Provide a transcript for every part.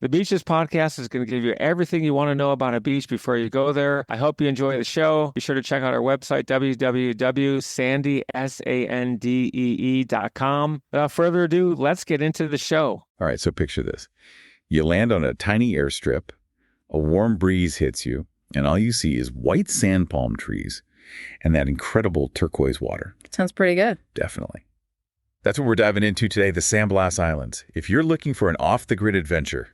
The Beaches podcast is going to give you everything you want to know about a beach before you go there. I hope you enjoy the show. Be sure to check out our website, www.sandee.com. Without further ado, let's get into the show. All right, so picture this. You land on a tiny airstrip, a warm breeze hits you, and all you see is white sand palm trees and that incredible turquoise water. Sounds pretty good. Definitely. That's what we're diving into today, the San Blas Islands. If you're looking for an off-the-grid adventure,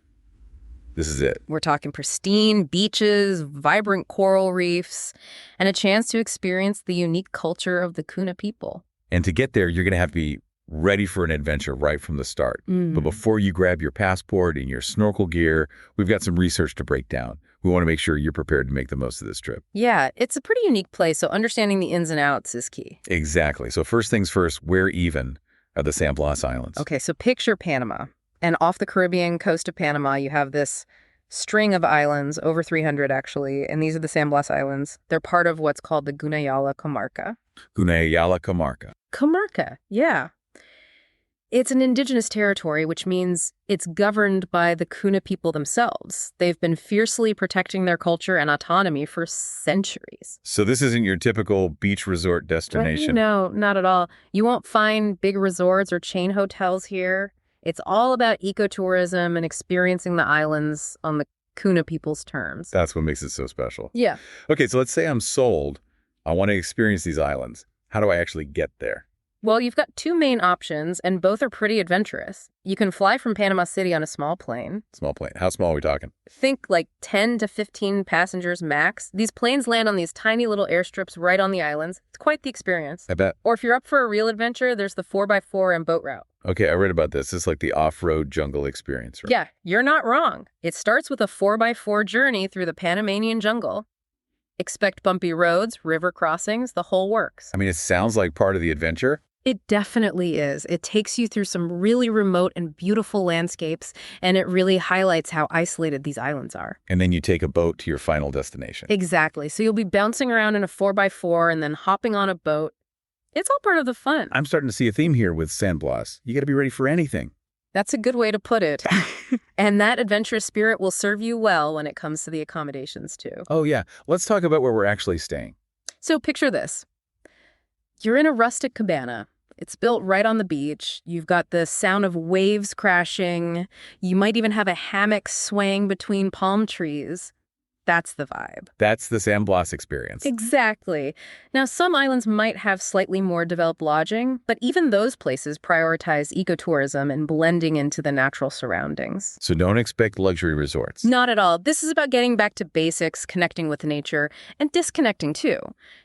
this is it. We're talking pristine beaches, vibrant coral reefs, and a chance to experience the unique culture of the Guna people. And to get there, you're going to have to be ready for an adventure right from the start. But before you grab your passport and your snorkel gear, we've got some research to break down. We want to make sure you're prepared to make the most of this trip. Yeah, it's a pretty unique place, so understanding the ins and outs is key. Exactly. So first things first, where even are the San Blas Islands? Okay, so picture Panama. And off the Caribbean coast of Panama, you have this string of islands, over 300 actually, and these are the San Blas Islands. They're part of what's called the Guna Yala comarca. Guna Yala comarca. Comarca, yeah. It's an indigenous territory, which means it's governed by the Guna people themselves. They've been fiercely protecting their culture and autonomy for centuries. So this isn't your typical beach resort destination? No, not at all. You won't find big resorts or chain hotels here. It's all about ecotourism and experiencing the islands on the Guna people's terms. That's what makes it so special. Yeah. Okay, so let's say I'm sold. I want to experience these islands. How do I actually get there? Well, you've got two main options, and both are pretty adventurous. You can fly from Panama City on a small plane. Small plane. How small are we talking? Think like 10 to 15 passengers max. These planes land on these tiny little airstrips right on the islands. It's quite the experience. I bet. Or if you're up for a real adventure, there's the 4x4 and boat route. Okay, I read about this. It's like the off-road jungle experience, right? Yeah, you're not wrong. It starts with a 4x4 journey through the Panamanian jungle. Expect bumpy roads, river crossings, the whole works. I mean, it sounds like part of the adventure. It definitely is. It takes you through some really remote and beautiful landscapes, and it really highlights how isolated these islands are. And then you take a boat to your final destination. Exactly. So you'll be bouncing around in a 4x4 and then hopping on a boat. It's all part of the fun. I'm starting to see a theme here with San Blas. You got to be ready for anything. That's a good way to put it. And that adventurous spirit will serve you well when it comes to the accommodations, too. Oh, yeah. Let's talk about where we're actually staying. So picture this. You're in a rustic cabana. It's built right on the beach. You've got the sound of waves crashing. You might even have a hammock swaying between palm trees. That's the vibe. That's the San Blas experience. Exactly. Now, some islands might have slightly more developed lodging, but even those places prioritize ecotourism and blending into the natural surroundings. So don't expect luxury resorts. Not at all. This is about getting back to basics, connecting with nature, and disconnecting too.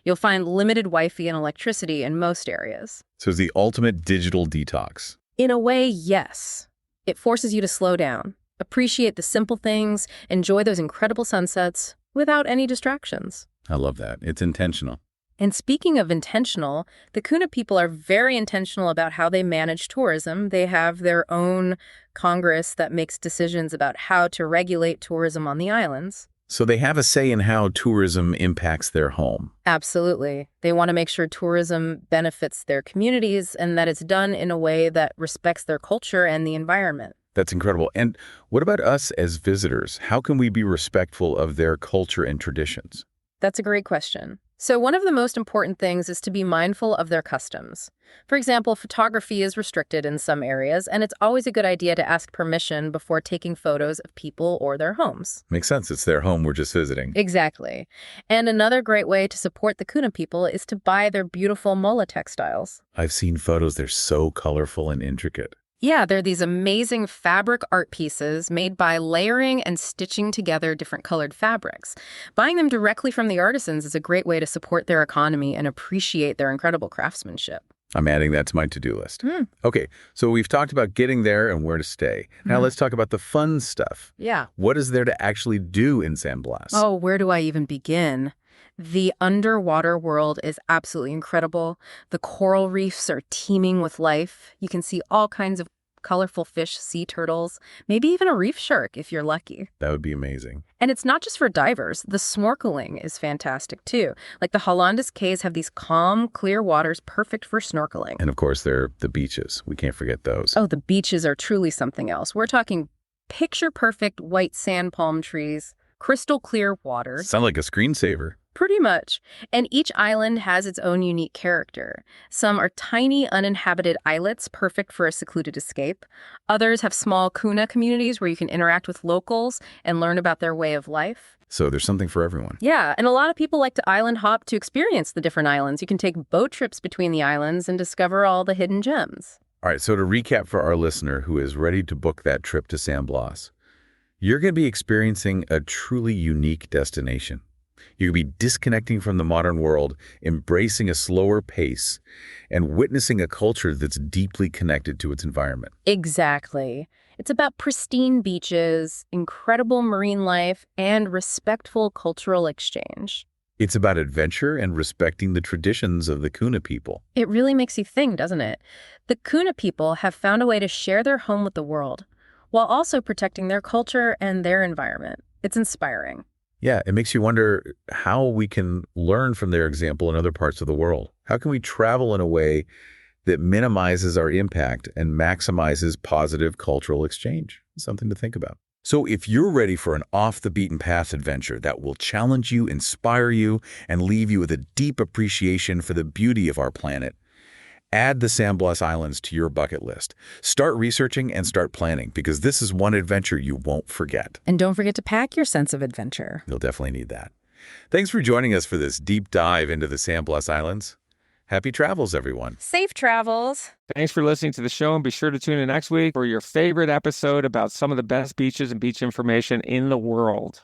You'll find limited Wi-Fi and electricity in most areas. So it's the ultimate digital detox. In a way, yes. It forces you to slow down. Appreciate the simple things, enjoy those incredible sunsets without any distractions. I love that. It's intentional. And speaking of intentional, the Guna people are very intentional about how they manage tourism. They have their own Congress that makes decisions about how to regulate tourism on the islands. So they have a say in how tourism impacts their home. Absolutely. They want to make sure tourism benefits their communities and that it's done in a way that respects their culture and the environment. That's incredible. And what about us as visitors? How can we be respectful of their culture and traditions? That's a great question. So one of the most important things is to be mindful of their customs. For example, photography is restricted in some areas, and it's always a good idea to ask permission before taking photos of people or their homes. Makes sense. It's their home. We're just visiting. Exactly. And another great way to support the Guna people is to buy their beautiful mola textiles. I've seen photos. They're so colorful and intricate. Yeah, they're these amazing fabric art pieces made by layering and stitching together different colored fabrics. Buying them directly from the artisans is a great way to support their economy and appreciate their incredible craftsmanship. I'm adding that to my to-do list. Okay, so we've talked about getting there and where to stay. Now let's talk about the fun stuff. Yeah. What is there to actually do in San Blas? Oh, where do I even begin? The underwater world is absolutely incredible. The coral reefs are teeming with life. You can see all kinds of colorful fish, sea turtles, maybe even a reef shark if you're lucky. That would be amazing. And it's not just for divers. The snorkeling is fantastic too. Like the Hollandaise Cays have these calm, clear waters perfect for snorkeling. And of course, there are the beaches. We can't forget those. Oh, the beaches are truly something else. We're talking picture-perfect white sand palm trees, crystal clear water. Sound like a screensaver. Pretty much. And each island has its own unique character. Some are tiny, uninhabited islets, perfect for a secluded escape. Others have small Guna communities where you can interact with locals and learn about their way of life. So there's something for everyone. Yeah, and a lot of people like to island hop to experience the different islands. You can take boat trips between the islands and discover all the hidden gems. All right, so to recap for our listener who is ready to book that trip to San Blas, you're going to be experiencing a truly unique destination. You'll be disconnecting from the modern world, embracing a slower pace, and witnessing a culture that's deeply connected to its environment. Exactly. It's about pristine beaches, incredible marine life, and respectful cultural exchange. It's about adventure and respecting the traditions of the Guna people. It really makes you think, doesn't it? The Guna people have found a way to share their home with the world, while also protecting their culture and their environment. It's inspiring. Yeah, it makes you wonder how we can learn from their example in other parts of the world. How can we travel in a way that minimizes our impact and maximizes positive cultural exchange? Something to think about. So if you're ready for an off-the-beaten-path adventure that will challenge you, inspire you, and leave you with a deep appreciation for the beauty of our planet, add the San Blas Islands to your bucket list. Start researching and start planning, because this is one adventure you won't forget. And don't forget to pack your sense of adventure. You'll definitely need that. Thanks for joining us for this deep dive into the San Blas Islands. Happy travels, everyone. Safe travels. Thanks for listening to the show, and be sure to tune in next week for your favorite episode about some of the best beaches and beach information in the world.